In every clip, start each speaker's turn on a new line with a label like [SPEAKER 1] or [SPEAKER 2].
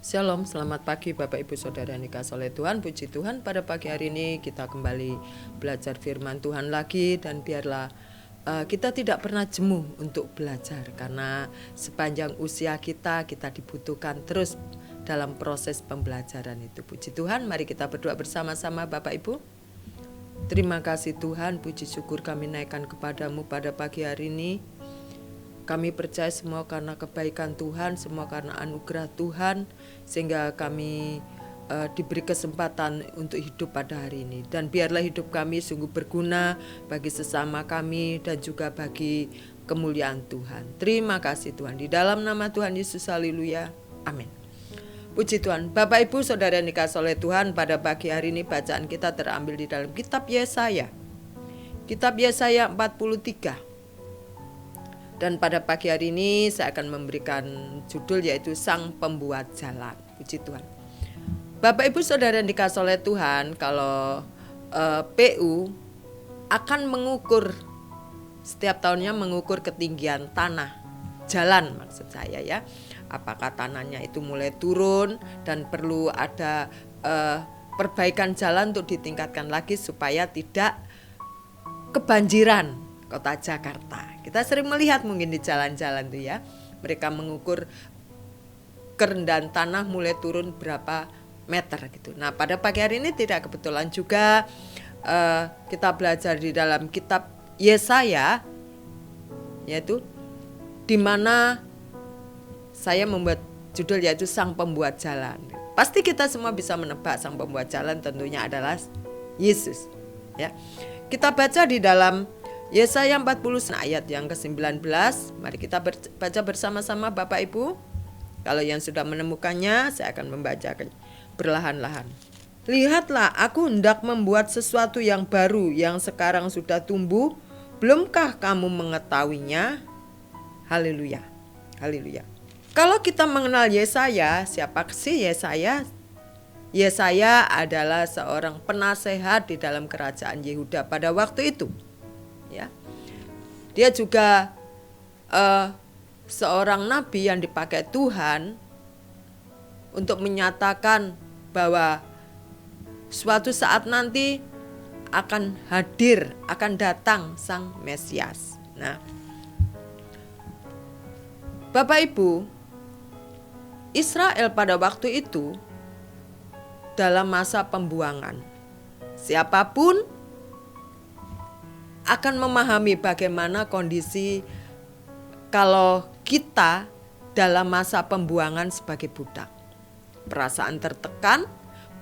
[SPEAKER 1] Shalom, selamat pagi Bapak Ibu Saudara yang dikasihi oleh Tuhan. Puji Tuhan, pada pagi hari ini kita kembali belajar firman Tuhan lagi. Dan biarlah kita tidak pernah jemu untuk belajar, karena sepanjang usia kita dibutuhkan terus dalam proses pembelajaran itu. Puji Tuhan, mari kita berdoa bersama-sama Bapak Ibu. Terima kasih Tuhan, puji syukur kami naikkan kepadamu pada pagi hari ini. Kami percaya semua karena kebaikan Tuhan, semua karena anugerah Tuhan, sehingga kami diberi kesempatan untuk hidup pada hari ini. Dan biarlah hidup kami sungguh berguna bagi sesama kami dan juga bagi kemuliaan Tuhan. Terima kasih Tuhan, di dalam nama Tuhan Yesus, haleluya, amin. Puji Tuhan, Bapak Ibu Saudara yang dikasihi oleh Tuhan, pada pagi hari ini bacaan kita terambil di dalam kitab Yesaya. Kitab Yesaya 43. Dan pada pagi hari ini saya akan memberikan judul yaitu Sang Pembuat Jalan. Puji Tuhan. Bapak Ibu Saudara yang dikasihi oleh Tuhan, kalau PU akan mengukur setiap tahunnya, mengukur ketinggian tanah jalan, maksud saya ya. Apakah tanahnya itu mulai turun dan perlu ada perbaikan jalan untuk ditingkatkan lagi supaya tidak kebanjiran kota Jakarta. Kita sering melihat mungkin di jalan-jalan tuh ya, mereka mengukur kerendahan tanah mulai turun berapa meter gitu. Nah, pada pagi hari ini tidak kebetulan juga kita belajar di dalam kitab Yesaya, yaitu di mana saya membuat judul yaitu Sang Pembuat Jalan. Pasti kita semua bisa menebak Sang Pembuat Jalan tentunya adalah Yesus. Ya, kita baca di dalam Yesaya 40 ayat yang ke-19. Mari kita baca bersama-sama Bapak Ibu. Kalau yang sudah menemukannya, saya akan membacakan perlahan-lahan. Lihatlah, aku hendak membuat sesuatu yang baru yang sekarang sudah tumbuh. Belumkah kamu mengetahuinya? Haleluya. Haleluya. Kalau kita mengenal Yesaya, siapa sih Yesaya? Yesaya adalah seorang penasehat di dalam kerajaan Yehuda pada waktu itu. Ya. Dia juga seorang nabi yang dipakai Tuhan untuk menyatakan bahwa suatu saat nanti akan hadir, akan datang Sang Mesias. Nah, Bapak Ibu, Israel pada waktu itu dalam masa pembuangan. Siapapun akan memahami bagaimana kondisi kalau kita dalam masa pembuangan sebagai budak. Perasaan tertekan,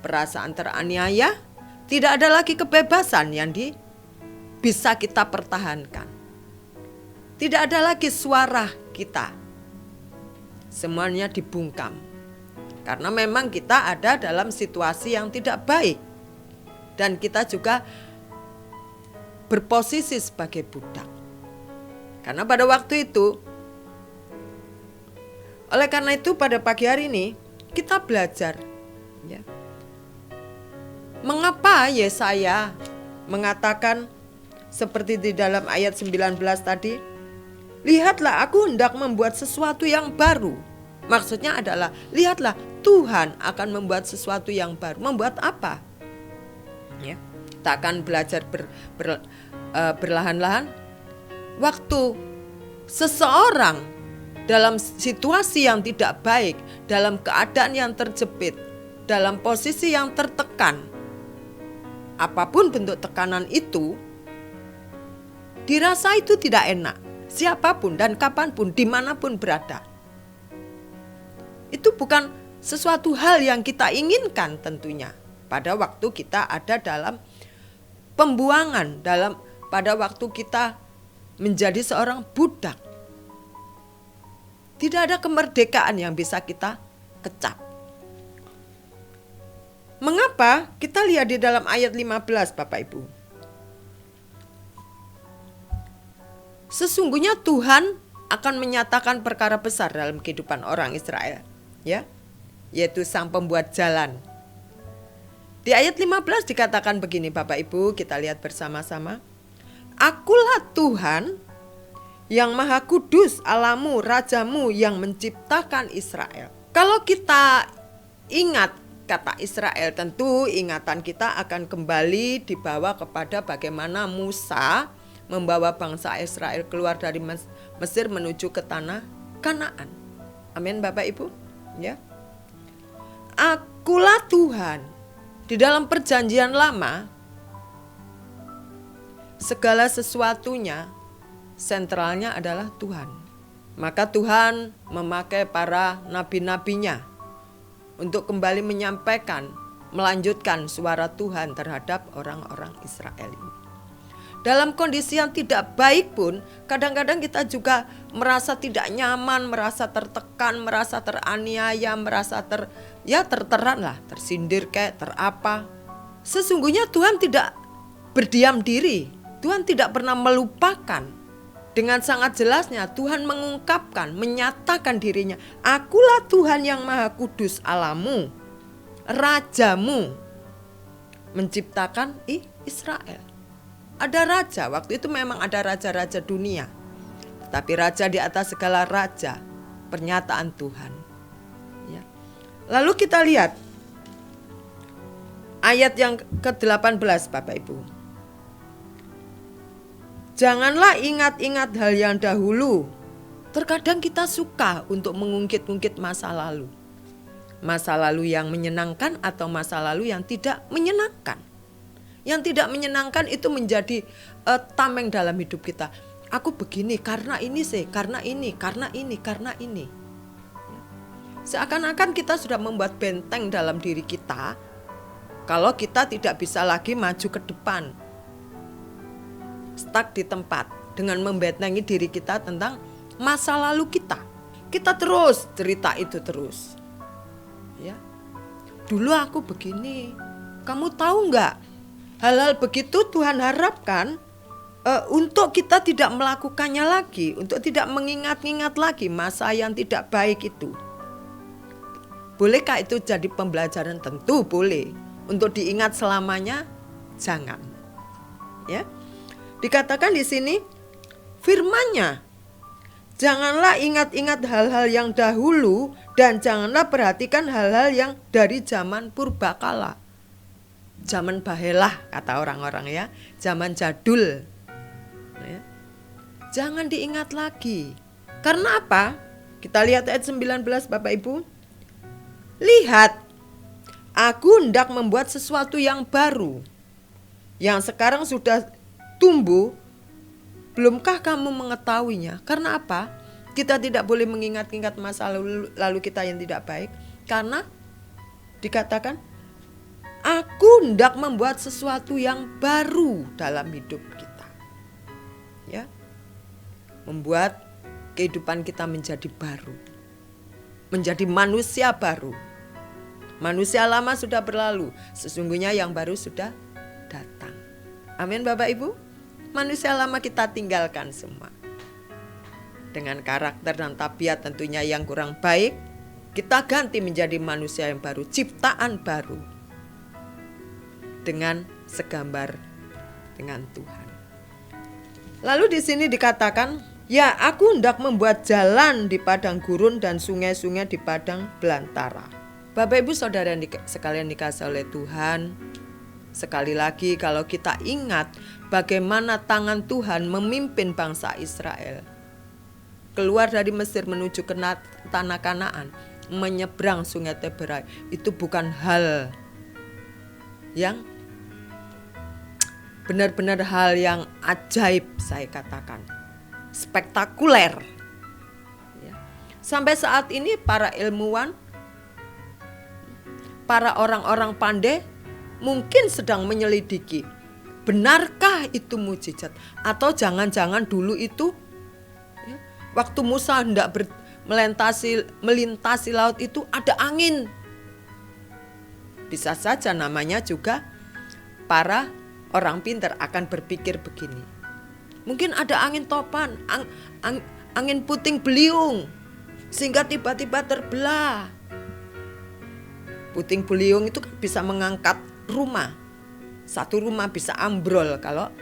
[SPEAKER 1] perasaan teraniaya, tidak ada lagi kebebasan yang bisa kita pertahankan. Tidak ada lagi suara kita. Semuanya dibungkam. Karena memang kita ada dalam situasi yang tidak baik. Dan kita juga berposisi sebagai budak. Karena pada waktu itu, oleh karena itu pada pagi hari ini kita belajar ya, mengapa Yesaya mengatakan seperti di dalam ayat 19 tadi, lihatlah aku hendak membuat sesuatu yang baru. Maksudnya adalah lihatlah Tuhan akan membuat sesuatu yang baru. Membuat apa? Ya, kita akan belajar berlahan-lahan. Waktu seseorang dalam situasi yang tidak baik, dalam keadaan yang terjepit, dalam posisi yang tertekan, apapun bentuk tekanan itu, dirasa itu tidak enak. Siapapun dan kapanpun, dimanapun berada. Itu bukan sesuatu hal yang kita inginkan tentunya. Pada waktu kita ada dalam pembuangan, pada waktu kita menjadi seorang budak. Tidak ada kemerdekaan yang bisa kita kecap. Mengapa? Kita lihat di dalam ayat 15 Bapak Ibu. Sesungguhnya Tuhan akan menyatakan perkara besar dalam kehidupan orang Israel, ya, yaitu Sang Pembuat Jalan. Di ayat 15 dikatakan begini Bapak Ibu, kita lihat bersama-sama. Akulah Tuhan yang Maha Kudus, Allahmu, Rajamu yang menciptakan Israel. Kalau kita ingat kata Israel, tentu ingatan kita akan kembali dibawa kepada bagaimana Musa membawa bangsa Israel keluar dari Mesir menuju ke tanah Kanaan. Amin Bapak Ibu, ya. Akulah Tuhan. Di dalam perjanjian lama, segala sesuatunya sentralnya adalah Tuhan. Maka Tuhan memakai para nabi-nabinya untuk kembali menyampaikan, melanjutkan suara Tuhan terhadap orang-orang Israel ini. Dalam kondisi yang tidak baik pun, kadang-kadang kita juga merasa tidak nyaman, merasa tertekan, merasa teraniaya, merasa terteran lah, tersindir kayak terapa. Sesungguhnya Tuhan tidak berdiam diri. Tuhan tidak pernah melupakan. Dengan sangat jelasnya Tuhan mengungkapkan, menyatakan dirinya. Akulah Tuhan yang Maha Kudus Allahmu, Rajamu, menciptakan Israel. Ada raja, waktu itu memang ada raja-raja dunia. Tapi raja di atas segala raja, pernyataan Tuhan. Ya. Lalu kita lihat ayat yang ke-18 Bapak Ibu. Janganlah ingat-ingat hal yang dahulu. Terkadang kita suka untuk mengungkit-ungkit masa lalu. Masa lalu yang menyenangkan atau masa lalu yang tidak menyenangkan. Yang tidak menyenangkan itu menjadi tameng dalam hidup kita. Aku begini karena ini sih, karena ini. Seakan-akan kita sudah membuat benteng dalam diri kita. Kalau kita tidak bisa lagi maju ke depan. Stuck di tempat dengan membentengi diri kita tentang masa lalu kita. Kita terus cerita itu terus. Ya. Dulu aku begini. Kamu tahu nggak? Hal-hal begitu Tuhan harapkan untuk kita tidak melakukannya lagi, untuk tidak mengingat-ingat lagi masa yang tidak baik itu. Bolehkah itu jadi pembelajaran? Tentu boleh. Untuk diingat selamanya, jangan. Ya, dikatakan di sini firman-Nya, janganlah ingat-ingat hal-hal yang dahulu dan janganlah perhatikan hal-hal yang dari zaman purbakala. Zaman bahelah kata orang-orang ya, zaman jadul. Ya. Jangan diingat lagi. Karena apa? Kita lihat ayat 19 Bapak Ibu. Lihat, aku hendak membuat sesuatu yang baru, yang sekarang sudah tumbuh. Belumkah kamu mengetahuinya? Karena apa? Kita tidak boleh mengingat-ingat masa lalu kita yang tidak baik. Karena dikatakan, aku hendak membuat sesuatu yang baru dalam hidup kita. Ya. Membuat kehidupan kita menjadi baru. Menjadi manusia baru. Manusia lama sudah berlalu, sesungguhnya yang baru sudah datang. Amin Bapak Ibu. Manusia lama kita tinggalkan semua. Dengan karakter dan tabiat tentunya yang kurang baik, kita ganti menjadi manusia yang baru, ciptaan baru. Dengan segambar dengan Tuhan. Lalu di sini dikatakan, ya aku hendak membuat jalan di padang gurun dan sungai-sungai di padang belantara. Bapak Ibu Saudara sekalian dikasihi oleh Tuhan, sekali lagi kalau kita ingat bagaimana tangan Tuhan memimpin bangsa Israel keluar dari Mesir menuju ke tanah Kanaan, menyeberang sungai Tiberai, itu bukan hal yang benar-benar hal yang ajaib, saya katakan spektakuler ya. Sampai saat ini para ilmuwan, para orang-orang pandai mungkin sedang menyelidiki, benarkah itu mukjizat atau jangan-jangan dulu itu ya, waktu Musa hendak melintasi laut itu ada angin. Bisa saja namanya juga para orang pintar akan berpikir begini. Mungkin ada angin topan, angin puting beliung, sehingga tiba-tiba terbelah. Puting beliung itu kan bisa mengangkat rumah. Satu rumah bisa ambrol kalau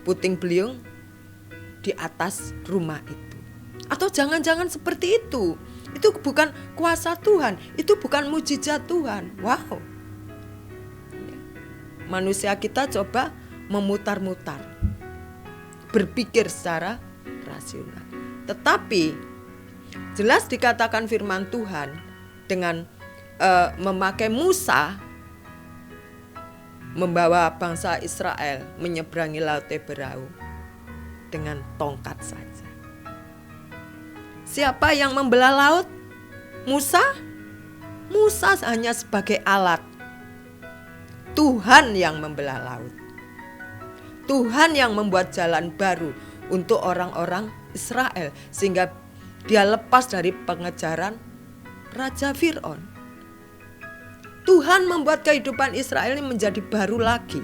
[SPEAKER 1] puting beliung di atas rumah itu. Atau jangan-jangan seperti itu. Itu bukan kuasa Tuhan, itu bukan mujizat Tuhan. Wow. Manusia kita coba memutar-mutar, berpikir secara rasional. Tetapi jelas dikatakan firman Tuhan dengan memakai Musa membawa bangsa Israel menyeberangi Laut Teberau dengan tongkat saja. Siapa yang membelah laut? Musa? Musa hanya sebagai alat. Tuhan yang membelah laut. Tuhan yang membuat jalan baru untuk orang-orang Israel sehingga dia lepas dari pengejaran Raja Fir'aun. Tuhan membuat kehidupan Israel ini menjadi baru lagi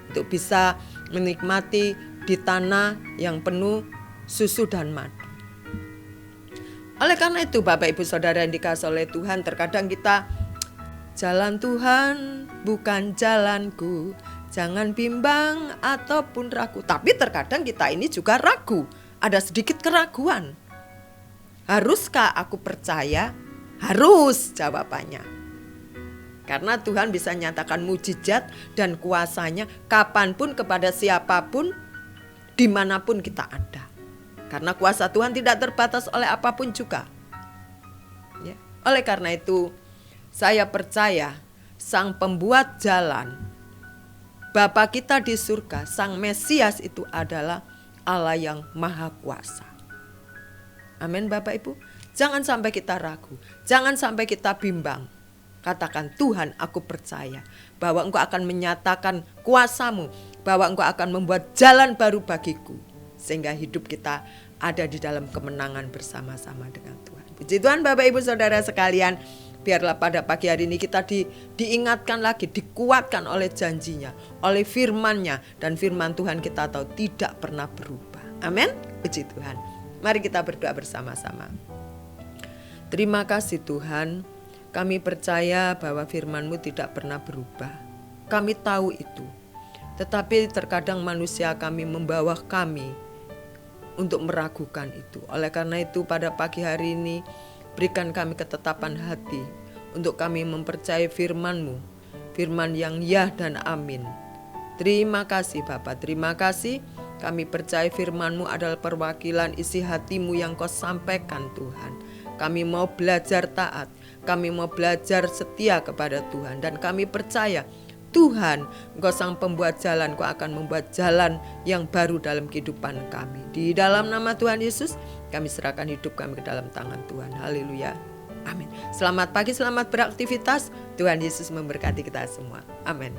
[SPEAKER 1] untuk bisa menikmati di tanah yang penuh susu dan madu. Oleh karena itu Bapak Ibu Saudara yang dikasihi oleh Tuhan, terkadang kita, jalan Tuhan bukan jalanku, jangan bimbang ataupun ragu. Tapi terkadang kita ini juga ragu, ada sedikit keraguan. Haruskah aku percaya? Harus jawabannya. Karena Tuhan bisa nyatakan mujizat dan kuasanya kapanpun kepada siapapun, dimanapun kita ada. Karena kuasa Tuhan tidak terbatas oleh apapun juga. Ya. Oleh karena itu, saya percaya Sang Pembuat Jalan, Bapa kita di surga, Sang Mesias itu adalah Allah yang Maha Kuasa. Amin Bapak Ibu. Jangan sampai kita ragu, jangan sampai kita bimbang. Katakan, Tuhan, aku percaya bahwa Engkau akan menyatakan kuasa-Mu, bahwa Engkau akan membuat jalan baru bagiku, sehingga hidup kita ada di dalam kemenangan bersama-sama dengan Tuhan. Puji Tuhan Bapak Ibu Saudara sekalian, biarlah pada pagi hari ini kita diingatkan lagi, dikuatkan oleh janjinya, oleh firman-Nya, dan firman Tuhan kita tahu tidak pernah berubah. Amin. Puji Tuhan. Mari kita berdoa bersama-sama. Terima kasih Tuhan, kami percaya bahwa firman-Mu tidak pernah berubah. Kami tahu itu. Tetapi terkadang manusia kami membawa kami untuk meragukan itu. Oleh karena itu pada pagi hari ini berikan kami ketetapan hati untuk kami mempercayai firman-Mu, firman yang ya dan amin. Terima kasih Bapa, terima kasih. Kami percaya firman-Mu adalah perwakilan isi hati-Mu yang Kau sampaikan Tuhan. Kami mau belajar taat, kami mau belajar setia kepada Tuhan, dan kami percaya Tuhan, Engkau Sang Pembuat Jalan, Engkau akan membuat jalan yang baru dalam kehidupan kami. Di dalam nama Tuhan Yesus, kami serahkan hidup kami ke dalam tangan Tuhan. Haleluya. Amin. Selamat pagi, selamat beraktivitas. Tuhan Yesus memberkati kita semua. Amin.